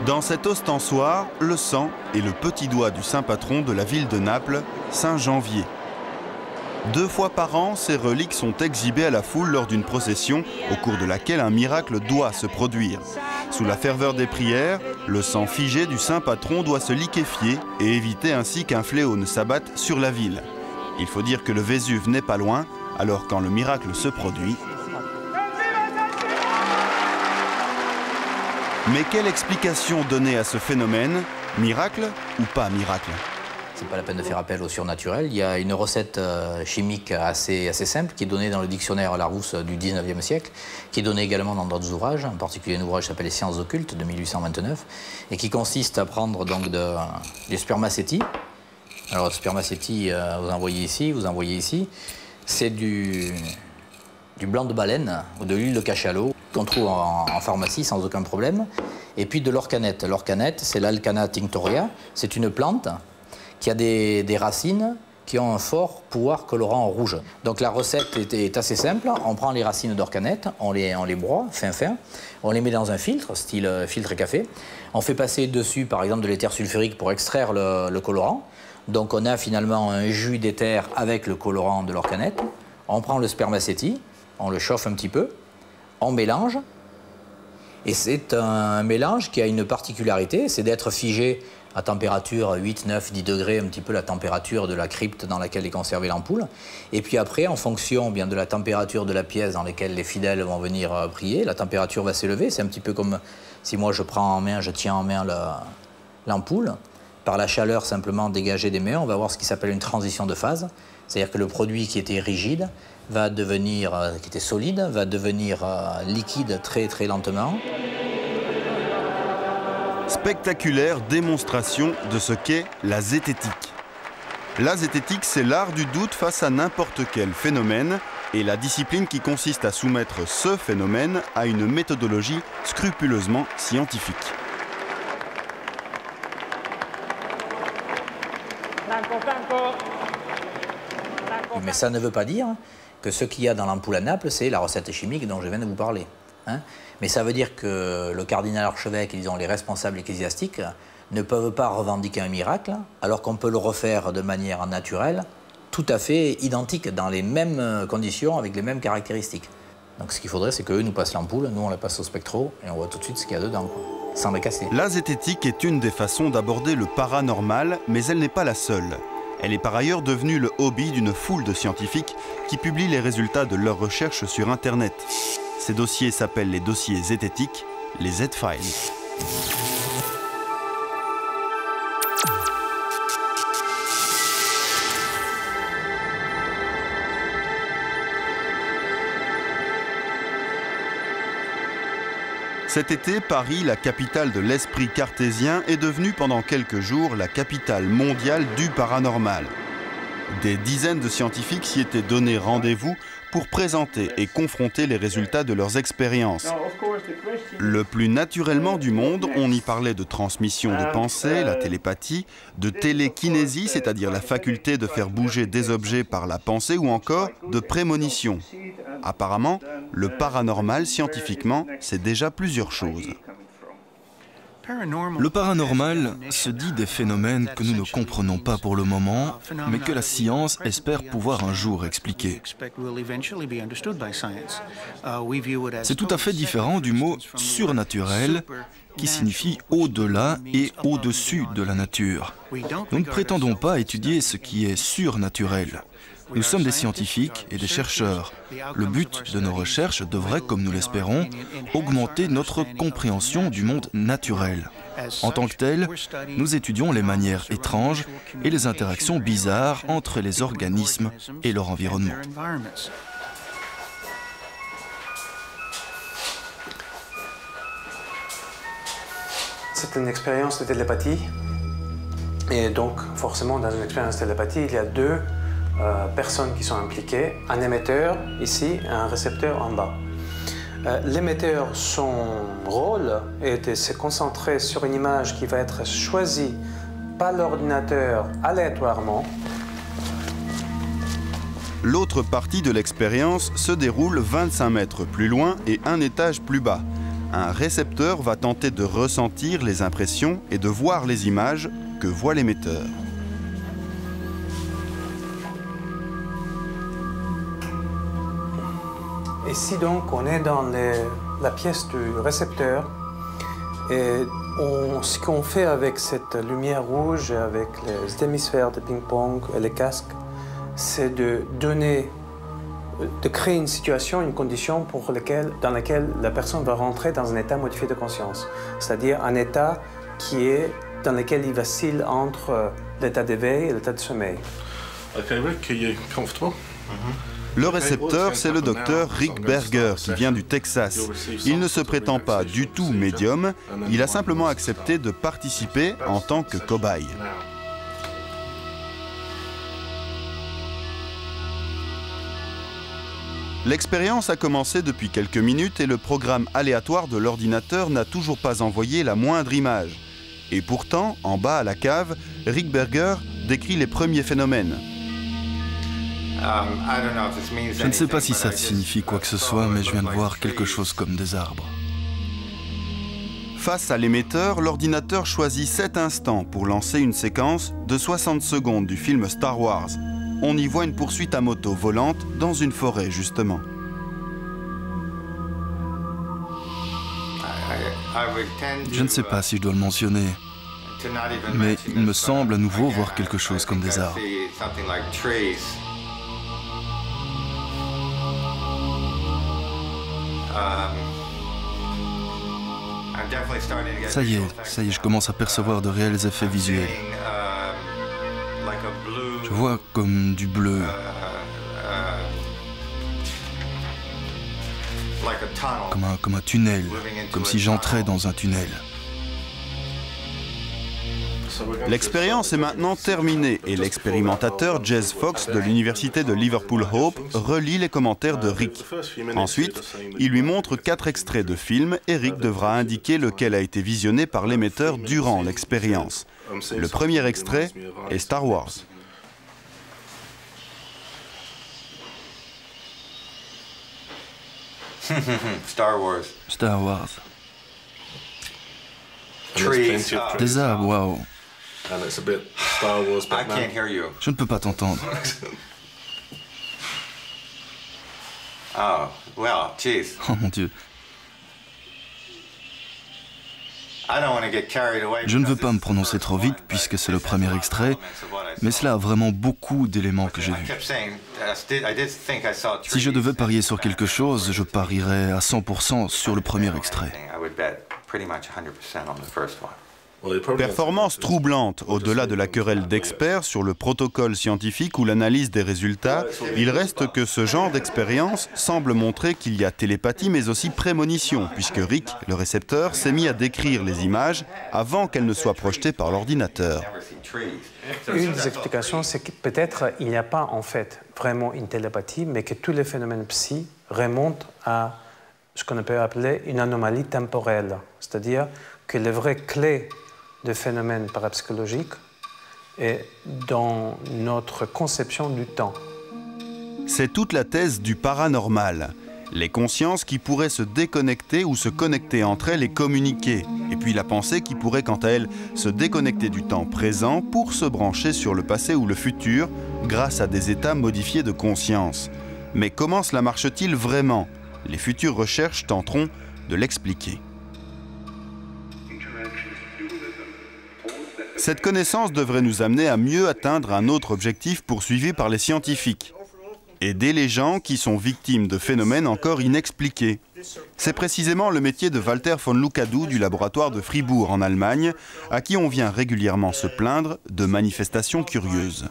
Dans cet ostensoir, le sang et le petit doigt du saint patron de la ville de Naples, Saint Janvier. 2 fois par an, ces reliques sont exhibées à la foule lors d'une procession au cours de laquelle un miracle doit se produire. Sous la ferveur des prières, le sang figé du saint patron doit se liquéfier et éviter ainsi qu'un fléau ne s'abatte sur la ville. Il faut dire que le Vésuve n'est pas loin, alors quand le miracle se produit. Mais quelle explication donner à ce phénomène? Miracle ou pas miracle? C'est pas la peine de faire appel au surnaturel. Il y a une recette chimique assez simple qui est donnée dans le dictionnaire Larousse du 19e siècle, qui est donnée également dans d'autres ouvrages, en particulier un ouvrage qui s'appelle Les sciences occultes de 1829, et qui consiste à prendre donc du spermacétie. Alors, le spermacétie, vous en voyez ici, c'est du blanc de baleine ou de l'huile de cachalot qu'on trouve en pharmacie sans aucun problème, et puis de l'orcanette. L'orcanette, c'est l'Alcana tinctoria, c'est une plante qui a des racines qui ont un fort pouvoir colorant rouge. Donc la recette est assez simple. On prend les racines d'orcanette, on les broie fin, on les met dans un filtre, style filtre café. On fait passer dessus, par exemple, de l'éther sulfurique pour extraire le colorant. Donc on a finalement un jus d'éther avec le colorant de l'orcanette. On prend le spermacétie, on le chauffe un petit peu, on mélange. Et c'est un mélange qui a une particularité, c'est d'être figé à température 8, 9, 10 degrés, un petit peu la température de la crypte dans laquelle est conservée l'ampoule. Et puis après, en fonction bien de la température de la pièce dans laquelle les fidèles vont venir prier, la température va s'élever. C'est un petit peu comme si moi je tiens en main l'ampoule. Par la chaleur simplement dégagée des mains, on va avoir ce qui s'appelle une transition de phase. C'est-à-dire que le produit qui était rigide va devenir, qui était solide, va devenir liquide très très lentement. Spectaculaire démonstration de ce qu'est la zététique. La zététique, c'est l'art du doute face à n'importe quel phénomène et la discipline qui consiste à soumettre ce phénomène à une méthodologie scrupuleusement scientifique. Mais ça ne veut pas dire que ce qu'il y a dans l'ampoule à Naples, c'est la recette chimique dont je viens de vous parler. Mais ça veut dire que le cardinal archevêque et disons, les responsables ecclésiastiques ne peuvent pas revendiquer un miracle, alors qu'on peut le refaire de manière naturelle, tout à fait identique, dans les mêmes conditions, avec les mêmes caractéristiques. Donc ce qu'il faudrait, c'est qu'eux nous passent l'ampoule, nous on la passe au spectro, et on voit tout de suite ce qu'il y a dedans, quoi, sans la casser. La zététique est une des façons d'aborder le paranormal, mais elle n'est pas la seule. Elle est par ailleurs devenue le hobby d'une foule de scientifiques qui publient les résultats de leurs recherches sur Internet. Ces dossiers s'appellent les dossiers zététiques, les Z-Files. Cet été, Paris, la capitale de l'esprit cartésien, est devenue pendant quelques jours la capitale mondiale du paranormal. Des dizaines de scientifiques s'y étaient donné rendez-vous pour présenter et confronter les résultats de leurs expériences. Le plus naturellement du monde, on y parlait de transmission de pensée, la télépathie, de télékinésie, c'est-à-dire la faculté de faire bouger des objets par la pensée, ou encore de prémonition. Apparemment, le paranormal, scientifiquement, c'est déjà plusieurs choses. Le paranormal se dit des phénomènes que nous ne comprenons pas pour le moment, mais que la science espère pouvoir un jour expliquer. C'est tout à fait différent du mot « surnaturel » qui signifie « au-delà » et « au-dessus de la nature ». Nous ne prétendons pas étudier ce qui est surnaturel. Nous sommes des scientifiques et des chercheurs. Le but de nos recherches devrait, comme nous l'espérons, augmenter notre compréhension du monde naturel. En tant que tel, nous étudions les manières étranges et les interactions bizarres entre les organismes et leur environnement. C'est une expérience de télépathie. Et donc, forcément, dans une expérience de télépathie, il y a deux personnes qui sont impliquées, un émetteur ici et un récepteur en bas. L'émetteur, son rôle est de se concentrer sur une image qui va être choisie par l'ordinateur aléatoirement. L'autre partie de l'expérience se déroule 25 mètres plus loin et un étage plus bas. un récepteur va tenter de ressentir les impressions et de voir les images que voit l'émetteur. Ici donc, on est dans la pièce du récepteur et ce qu'on fait avec cette lumière rouge, avec les hémisphères de ping-pong et les casques, c'est de créer une situation, une condition dans laquelle la personne va rentrer dans un état modifié de conscience, c'est-à-dire un état dans lequel il vacille entre l'état d'éveil et l'état de sommeil. Okay, Rick, are you comfortable? Le récepteur, c'est le docteur Rick Berger, qui vient du Texas. Il ne se prétend pas du tout médium, il a simplement accepté de participer en tant que cobaye. L'expérience a commencé depuis quelques minutes et le programme aléatoire de l'ordinateur n'a toujours pas envoyé la moindre image. Et pourtant, en bas à la cave, Rick Berger décrit les premiers phénomènes. Je ne sais pas si ça signifie quoi que ce soit, mais je viens de voir quelque chose comme des arbres. Face à l'émetteur, l'ordinateur choisit 7 instants pour lancer une séquence de 60 secondes du film Star Wars. On y voit une poursuite à moto volante dans une forêt, justement. Je ne sais pas si je dois le mentionner, mais il me semble à nouveau voir quelque chose comme des arbres. Ça y est, je commence à percevoir de réels effets visuels. Je vois comme du bleu. Comme un tunnel, comme si j'entrais dans un tunnel. L'expérience est maintenant terminée et l'expérimentateur Jez Fox de l'université de Liverpool Hope relit les commentaires de Rick. Ensuite, il lui montre 4 extraits de films et Rick devra indiquer lequel a été visionné par l'émetteur durant l'expérience. Le premier extrait est Star Wars. Star Wars. Des arbres, waouh. Je ne peux pas t'entendre. Oh, well, jeez. Oh mon Dieu. Je ne veux pas me prononcer trop vite puisque c'est le premier extrait, mais cela a vraiment beaucoup d'éléments que j'ai vus. Si je devais parier sur quelque chose, je parierais à 100% sur le premier extrait. Performance troublante, au-delà de la querelle d'experts sur le protocole scientifique ou l'analyse des résultats, il reste que ce genre d'expérience semble montrer qu'il y a télépathie mais aussi prémonition, puisque Rick, le récepteur, s'est mis à décrire les images avant qu'elles ne soient projetées par l'ordinateur. Une des explications, c'est que peut-être il n'y a pas en fait vraiment une télépathie, mais que tous les phénomènes psy remontent à ce qu'on peut appeler une anomalie temporelle, c'est-à-dire que les vraies clés de phénomènes parapsychologiques est dans notre conception du temps. C'est toute la thèse du paranormal. Les consciences qui pourraient se déconnecter ou se connecter entre elles et communiquer. Et puis la pensée qui pourrait quant à elle se déconnecter du temps présent pour se brancher sur le passé ou le futur grâce à des états modifiés de conscience. Mais comment cela marche-t-il vraiment? Les futures recherches tenteront de l'expliquer. Cette connaissance devrait nous amener à mieux atteindre un autre objectif poursuivi par les scientifiques. Aider les gens qui sont victimes de phénomènes encore inexpliqués. C'est précisément le métier de Walter von Lukadou du laboratoire de Fribourg en Allemagne, à qui on vient régulièrement se plaindre de manifestations curieuses.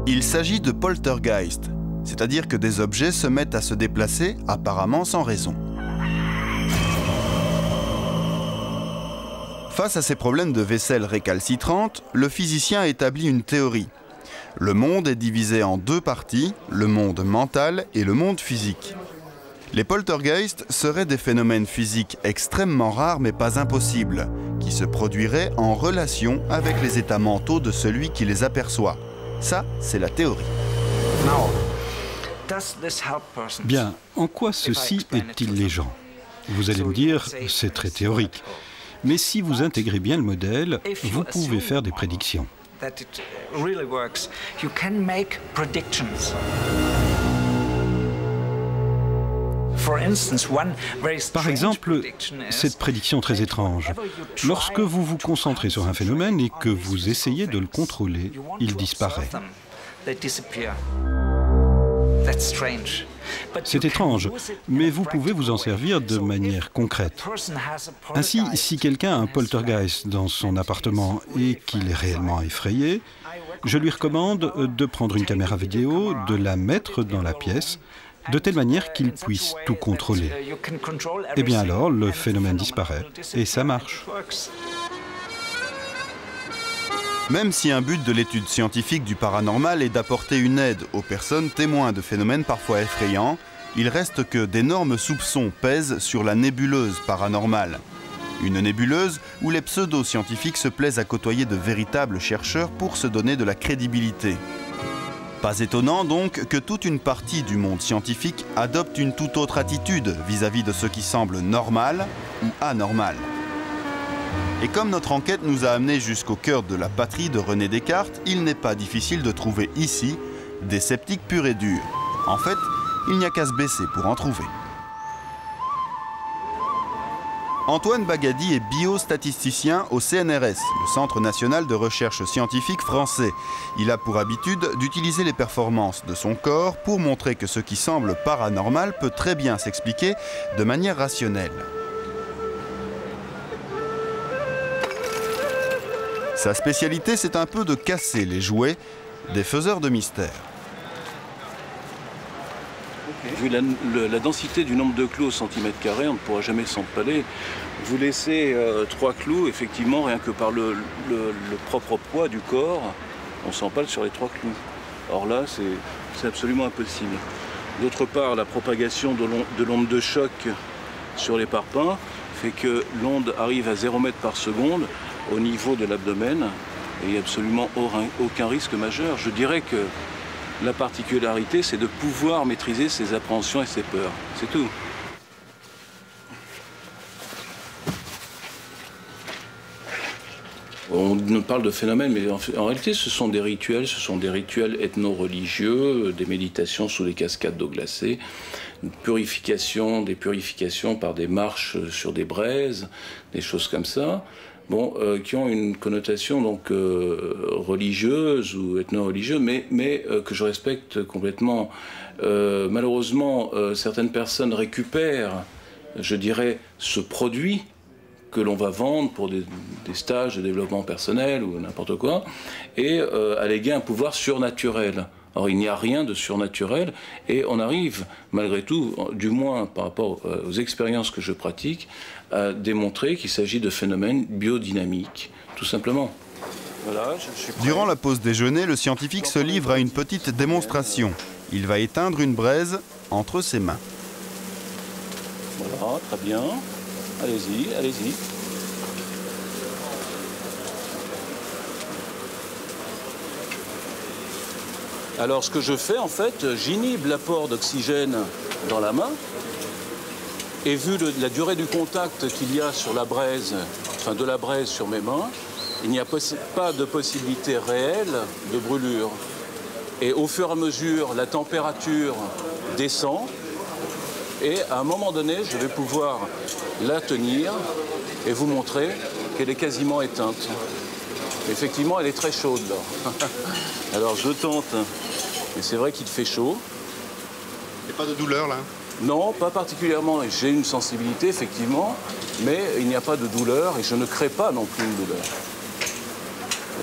Il s'agit de poltergeist, c'est-à-dire que des objets se mettent à se déplacer apparemment sans raison. Face à ces problèmes de vaisselle récalcitrante, le physicien établit une théorie. Le monde est divisé en 2 parties, le monde mental et le monde physique. Les poltergeists seraient des phénomènes physiques extrêmement rares mais pas impossibles, qui se produiraient en relation avec les états mentaux de celui qui les aperçoit. Ça, c'est la théorie. Bien, en quoi ceci est illégible? Vous allez me dire, c'est très théorique. Mais si vous intégrez bien le modèle, vous pouvez faire des prédictions. Par exemple, cette prédiction très étrange. Lorsque vous vous concentrez sur un phénomène et que vous essayez de le contrôler, il disparaît. C'est étrange, mais vous pouvez vous en servir de manière concrète. Ainsi, si quelqu'un a un poltergeist dans son appartement et qu'il est réellement effrayé, je lui recommande de prendre une caméra vidéo, de la mettre dans la pièce, de telle manière qu'il puisse tout contrôler. Et bien alors, le phénomène disparaît, et ça marche. Même si un but de l'étude scientifique du paranormal est d'apporter une aide aux personnes témoins de phénomènes parfois effrayants, il reste que d'énormes soupçons pèsent sur la nébuleuse paranormale. Une nébuleuse où les pseudo-scientifiques se plaisent à côtoyer de véritables chercheurs pour se donner de la crédibilité. Pas étonnant donc que toute une partie du monde scientifique adopte une toute autre attitude vis-à-vis de ce qui semble normal ou anormal. Et comme notre enquête nous a amenés jusqu'au cœur de la patrie de René Descartes, il n'est pas difficile de trouver ici des sceptiques purs et durs. En fait, il n'y a qu'à se baisser pour en trouver. Antoine Bagadi est biostatisticien au CNRS, le Centre national de recherche scientifique français. Il a pour habitude d'utiliser les performances de son corps pour montrer que ce qui semble paranormal peut très bien s'expliquer de manière rationnelle. Sa spécialité, c'est un peu de casser les jouets des faiseurs de mystères. Vu la densité du nombre de clous au centimètre carré, on ne pourra jamais s'empaler. Vous laissez 3 clous, effectivement, rien que par le propre poids du corps, on s'empale sur les 3 clous. Or là, c'est absolument impossible. D'autre part, la propagation de l'onde de choc sur les parpaings fait que l'onde arrive à 0 mètre par seconde au niveau de l'abdomen et il n'y a absolument aucun risque majeur. Je dirais que la particularité, c'est de pouvoir maîtriser ses appréhensions et ses peurs. C'est tout. On parle de phénomènes, mais en réalité, ce sont des rituels ethno-religieux, des méditations sous les cascades d'eau glacée, des purifications par des marches sur des braises, des choses comme ça. Bon, qui ont une connotation donc religieuse ou ethno-religieuse, mais que je respecte complètement. Malheureusement, certaines personnes récupèrent, je dirais, ce produit que l'on va vendre pour des stages de développement personnel ou n'importe quoi, et alléguer un pouvoir surnaturel. Or, il n'y a rien de surnaturel, et on arrive, malgré tout, du moins par rapport aux expériences que je pratique, à démontrer qu'il s'agit de phénomènes biodynamiques, tout simplement. Voilà, je suis prêt. Durant la pause déjeuner, le scientifique se livre à une petite démonstration. Il va éteindre une braise entre ses mains. Voilà, très bien. Allez-y, allez-y. Alors ce que je fais, en fait, j'inhibe l'apport d'oxygène dans la main. Et vu la durée du contact qu'il y a sur la braise, enfin de la braise sur mes mains, il n'y a pas de possibilité réelle de brûlure. Et au fur et à mesure, la température descend. Et à un moment donné, je vais pouvoir la tenir et vous montrer qu'elle est quasiment éteinte. Effectivement, elle est très chaude là. Alors je tente, mais c'est vrai qu'il fait chaud. Et pas de douleur là? Non, pas particulièrement. J'ai une sensibilité, effectivement, mais il n'y a pas de douleur et je ne crée pas non plus une douleur.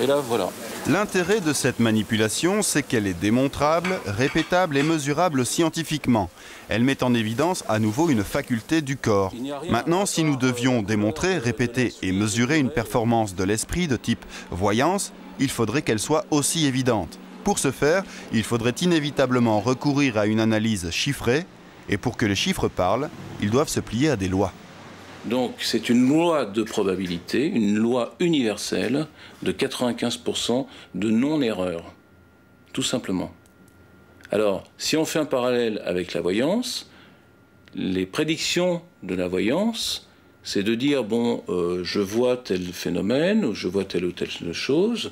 Et là, voilà. L'intérêt de cette manipulation, c'est qu'elle est démontrable, répétable et mesurable scientifiquement. Elle met en évidence à nouveau une faculté du corps. Maintenant, si nous devions démontrer, répéter et mesurer une performance de l'esprit de type voyance, il faudrait qu'elle soit aussi évidente. Pour ce faire, il faudrait inévitablement recourir à une analyse chiffrée, et pour que les chiffres parlent, ils doivent se plier à des lois. Donc c'est une loi de probabilité, une loi universelle de 95% de non-erreur, tout simplement. Alors, si on fait un parallèle avec la voyance, les prédictions de la voyance, c'est de dire, bon, je vois tel phénomène, ou je vois telle ou telle chose,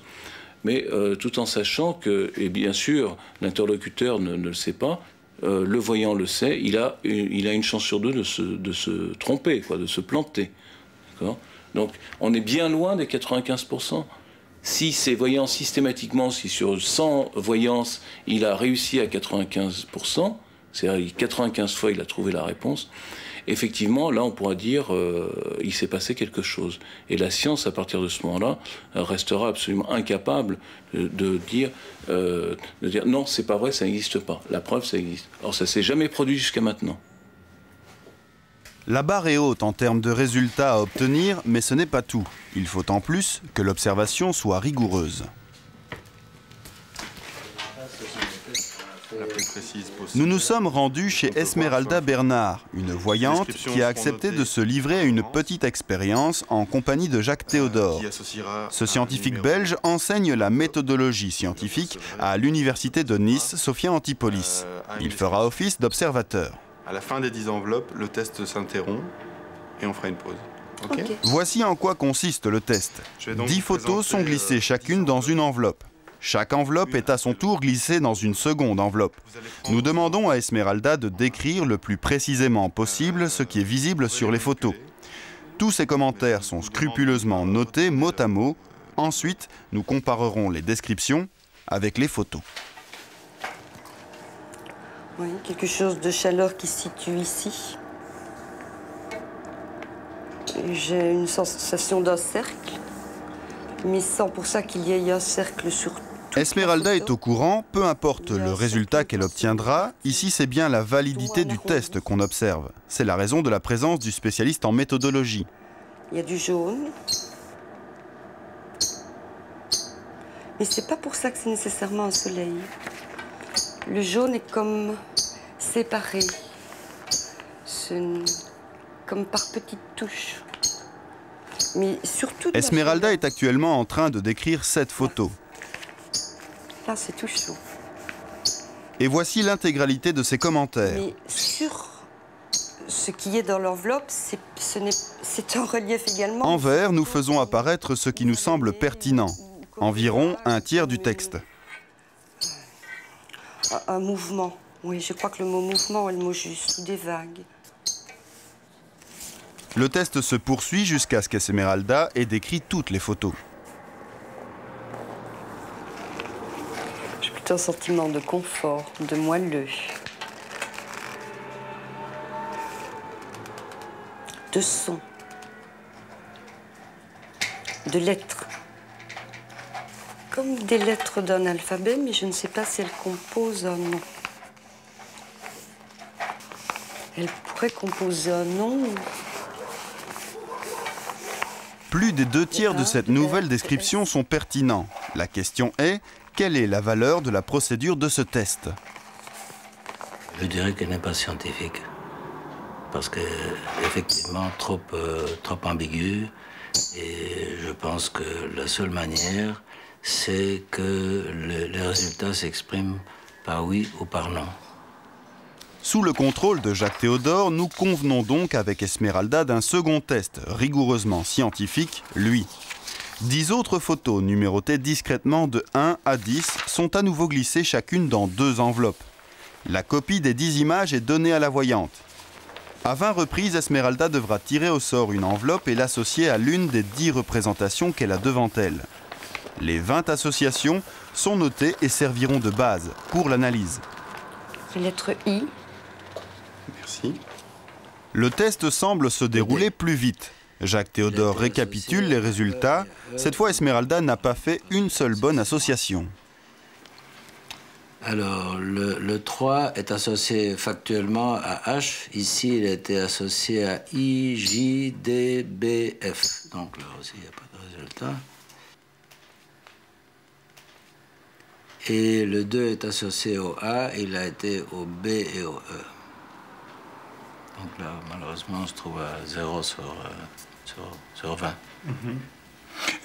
mais tout en sachant que, et bien sûr, l'interlocuteur ne le sait pas, le voyant le sait, il a une chance sur deux de se tromper, quoi, de se planter. Donc, on est bien loin des 95%. Si c'est voyant systématiquement, si sur 100 voyances, il a réussi à 95%, c'est-à-dire 95 fois il a trouvé la réponse, effectivement, là on pourra dire il s'est passé quelque chose. Et la science, à partir de ce moment-là, restera absolument incapable de dire non, c'est pas vrai, ça n'existe pas. La preuve, ça existe. Alors ça s'est jamais produit jusqu'à maintenant. La barre est haute en termes de résultats à obtenir, mais ce n'est pas tout. Il faut en plus que l'observation soit rigoureuse. Nous nous sommes rendus chez Esmeralda Bernard, une voyante qui a accepté de se livrer à une petite expérience en compagnie de Jacques Théodore. Ce scientifique belge enseigne la méthodologie scientifique à l'université de Nice, Sophia Antipolis. Il fera office d'observateur. À la fin des 10 enveloppes, le test s'interrompt et on fera une pause. Okay. Voici en quoi consiste le test. 10 photos sont glissées chacune dans une enveloppe. Chaque enveloppe est à son tour glissée dans une seconde enveloppe. Nous demandons à Esmeralda de décrire le plus précisément possible ce qui est visible sur les photos. Tous ces commentaires sont scrupuleusement notés mot à mot. Ensuite, nous comparerons les descriptions avec les photos. Oui, quelque chose de chaleur qui se situe ici. J'ai une sensation d'un cercle, mais sans pour ça qu'il y ait un cercle sur tout. Esmeralda est au courant, peu importe le résultat qu'elle obtiendra, ici c'est bien la validité du test qu'on observe. C'est la raison de la présence du spécialiste en méthodologie. Il y a du jaune. Mais c'est pas pour ça que c'est nécessairement un soleil. Le jaune est comme séparé, comme par petites touches. Mais surtout. Esmeralda est actuellement en train de décrire cette photo. Là, c'est tout chaud. Et voici l'intégralité de ses commentaires. Mais sur ce qui est dans l'enveloppe, c'est en relief également. En vert, nous faisons apparaître ce qui nous semble pertinent, environ un tiers du texte. Un mouvement. Oui, je crois que le mot mouvement est le mot juste, ou des vagues. Le test se poursuit jusqu'à ce qu'Esmeralda ait décrit toutes les photos. J'ai plutôt un sentiment de confort, de moelleux. De son. De lettres. Comme des lettres d'un alphabet, mais je ne sais pas si elles composent un nom. Elles pourraient composer un nom. Plus des 2 tiers de cette nouvelle description sont pertinents. La question est, quelle est la valeur de la procédure de ce test? Je dirais qu'elle n'est pas scientifique. Parce que, effectivement, trop ambiguë. Et je pense que la seule manière, c'est que les résultats s'expriment par oui ou par non. Sous le contrôle de Jacques Théodore, nous convenons donc avec Esmeralda d'un second test, rigoureusement scientifique, lui. 10 autres photos numérotées discrètement de 1 à 10 sont à nouveau glissées chacune dans 2 enveloppes. La copie des 10 images est donnée à la voyante. À 20 reprises, Esmeralda devra tirer au sort une enveloppe et l'associer à l'une des 10 représentations qu'elle a devant elle. Les 20 associations sont notées et serviront de base pour l'analyse. La lettre I. Merci. Le test semble se dérouler plus vite. Jacques Théodore récapitule les résultats. Cette fois, Esmeralda n'a pas fait une seule bonne association. Alors, le 3 est associé factuellement à H. Ici, il a été associé à I, J, D, B, F. Donc là aussi, il n'y a pas de résultat. Et le 2 est associé au A, il a été au B et au E. Donc là, malheureusement, on se trouve à 0 sur 20.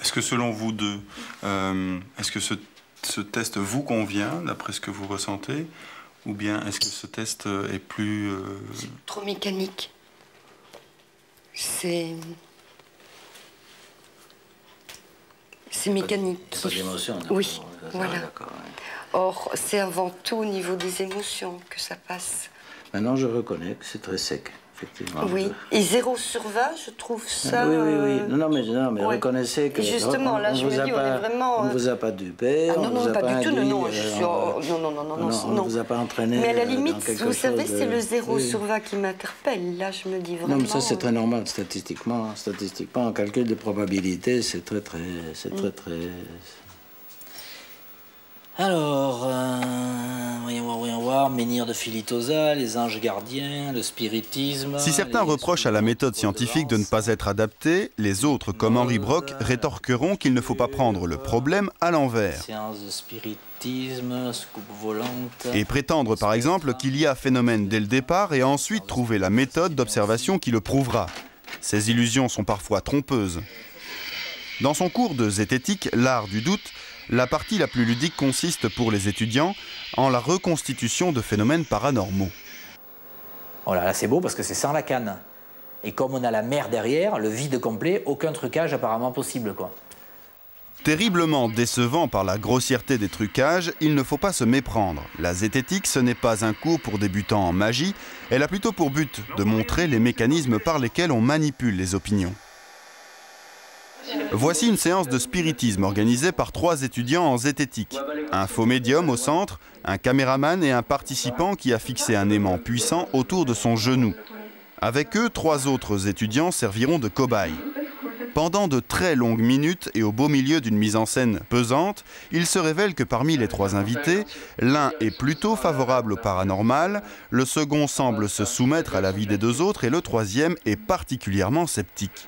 Est-ce que selon vous deux, est-ce que ce test vous convient, d'après ce que vous ressentez, Ou bien est-ce que ce test est plus... C'est trop mécanique. C'est mécanique. Pas d'émotion. Oui, voilà. Or, c'est avant tout au niveau des émotions que ça passe. Maintenant, je reconnais que c'est très sec, effectivement. Oui, et 0 sur 20, je trouve ça... Oui. Non, mais ouais. Reconnaissez que... Et justement, là, je me dis, on est vraiment... On ne vous a pas dupé, non, non, pas du tout, non, on ne vous a pas entraîné. Mais à la limite, vous savez, c'est le 0 sur 20 qui m'interpelle. Là, je me dis vraiment... Non, mais ça, c'est très normal, statistiquement. En calcul de probabilité, c'est très... Alors, voyons voir, menhir de Filitosa, les anges gardiens, le spiritisme... Si certains reprochent à la méthode scientifique de ne pas être adaptée, les autres, comme Henri Brock, rétorqueront qu'il ne faut pas prendre le problème à l'envers. Séance de spiritisme, soucoupe volante... Et prétendre par exemple qu'il y a phénomène dès le départ et ensuite trouver la méthode d'observation qui le prouvera. Ces illusions sont parfois trompeuses. Dans son cours de zététique, l'art du doute, la partie la plus ludique consiste pour les étudiants en la reconstitution de phénomènes paranormaux. Oh là c'est beau parce que c'est sans la canne. Et comme on a la mer derrière, le vide complet, aucun trucage apparemment possible, quoi. Terriblement décevant par la grossièreté des trucages, il ne faut pas se méprendre. La zététique, ce n'est pas un cours pour débutants en magie, elle a plutôt pour but de montrer les mécanismes par lesquels on manipule les opinions. Voici une séance de spiritisme organisée par 3 étudiants en zététique. Un faux médium au centre, un caméraman et un participant qui a fixé un aimant puissant autour de son genou. Avec eux, 3 autres étudiants serviront de cobayes. Pendant de très longues minutes et au beau milieu d'une mise en scène pesante, il se révèle que parmi les 3 invités, l'un est plutôt favorable au paranormal, le second semble se soumettre à l'avis des 2 autres et le 3e est particulièrement sceptique.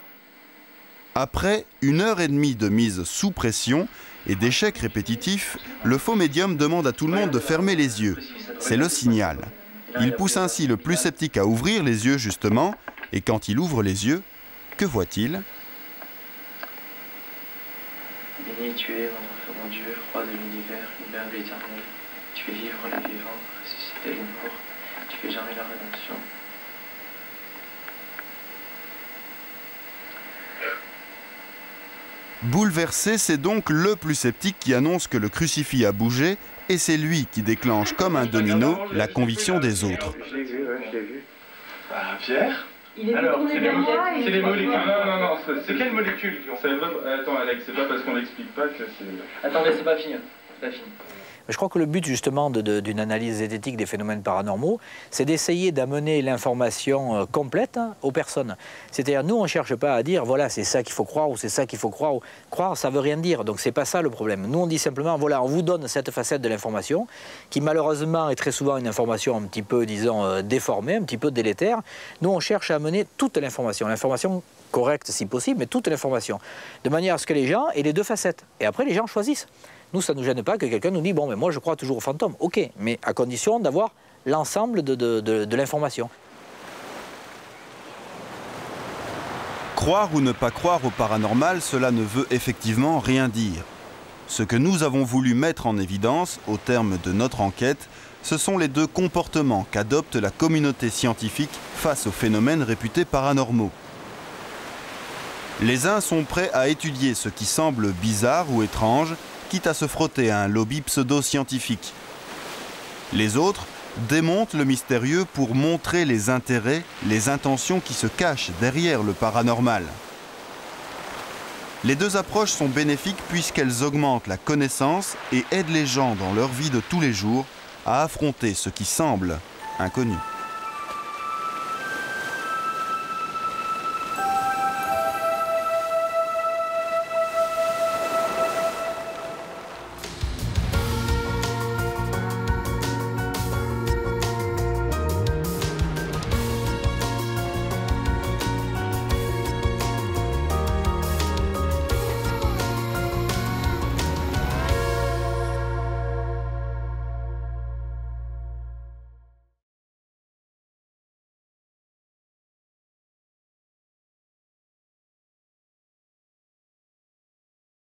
Après 1h30 de mise sous pression et d'échecs répétitifs, le faux médium demande à tout le monde de fermer les yeux. C'est le signal. Il pousse ainsi le plus sceptique à ouvrir les yeux justement, et quand il ouvre les yeux, que voit-il ? Béni tu es, mon Dieu, roi de l'univers, libère l'éternel. Tu fais vivre les vivants, ressusciter les morts. Tu fais jamais la rédemption. Bouleversé, c'est donc le plus sceptique qui annonce que le crucifix a bougé et c'est lui qui déclenche comme un domino la conviction des autres. Je l'ai vu, je l'ai vu. Pierre ? Alors, c'est les molécules. Non, c'est quelle molécule? Attends, Alex, c'est pas parce qu'on l'explique pas que c'est... Attendez, c'est pas fini. C'est pas fini. Je crois que le but justement d'une analyse zététique des phénomènes paranormaux, c'est d'essayer d'amener l'information complète aux personnes. C'est-à-dire, nous, on ne cherche pas à dire, voilà, c'est ça qu'il faut croire ou c'est ça qu'il faut croire. Croire, ça ne veut rien dire, donc c'est pas ça le problème. Nous, on dit simplement, voilà, on vous donne cette facette de l'information, qui malheureusement est très souvent une information un petit peu, disons, déformée, un petit peu délétère. Nous, on cherche à amener toute l'information correcte si possible, mais toute l'information, de manière à ce que les gens aient les 2 facettes. Et après, les gens choisissent. Nous, ça ne nous gêne pas que quelqu'un nous dise « bon, mais moi, je crois toujours aux fantômes ». Ok, mais à condition d'avoir l'ensemble de l'information. Croire ou ne pas croire au paranormal, cela ne veut effectivement rien dire. Ce que nous avons voulu mettre en évidence, au terme de notre enquête, ce sont les 2 comportements qu'adopte la communauté scientifique face aux phénomènes réputés paranormaux. Les uns sont prêts à étudier ce qui semble bizarre ou étrange, quitte à se frotter à un lobby pseudo-scientifique. Les autres démontent le mystérieux pour montrer les intérêts, les intentions qui se cachent derrière le paranormal. Les 2 approches sont bénéfiques puisqu'elles augmentent la connaissance et aident les gens dans leur vie de tous les jours à affronter ce qui semble inconnu.